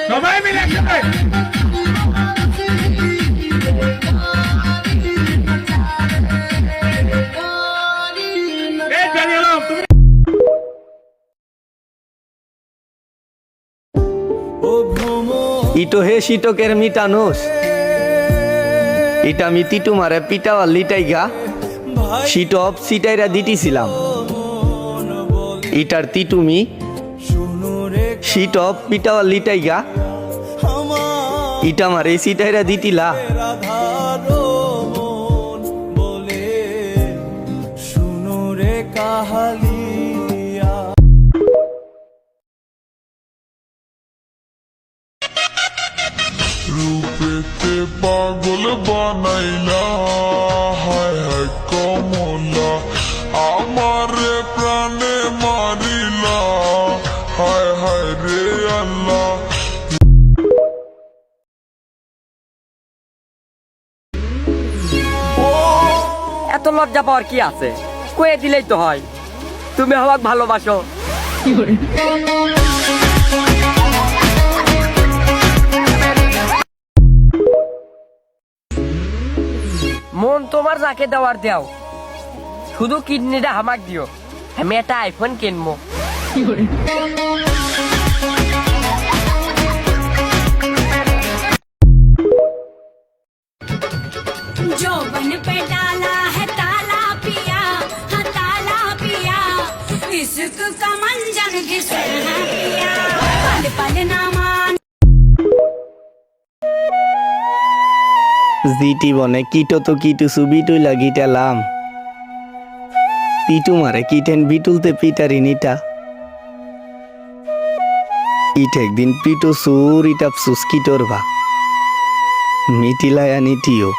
সবাই মিলে একসাথে ইটো হে শীতকের মিটানোস এটা আমি তিটু মারে পিটাওয়া লিটাইগা শীতপ সিটাইরা দিতেছিলাম ইটার তিটুমি শীতপ পিটাওয়া লিটাইগা ইটা মারে সিটাইরা দিতিলা রূপেতে পাগল বানাইলা হায় হায় কমলা আমারে প্রাণে মারিলা হায় হায় রে আল্লাহ। এত লজ্জা পাওয়ার কি আছে, কয়ে দিলেই তো হয় তুমি আমাকে ভালোবাসো। মন তোমার যাকে দেওয়ার দাও, শুধু কিডনিটা আমাকে দিও, আমি একটা আইফোন কিনবো। जोबन पे डाला है ताला पिया, हाँ ताला पिया, इश्क का मंजन घिसे है पिया, पल पल ना मान। জিটি বনে কিটো তো কিটুসু বিটুইলা গিটালাম পিটু মারে কিটেন বিটুলতে পিটারিনিটা ইট একদিন পিটু সুর ইটাপসুস কিটোর ভা মিটিলায়া নিটিও।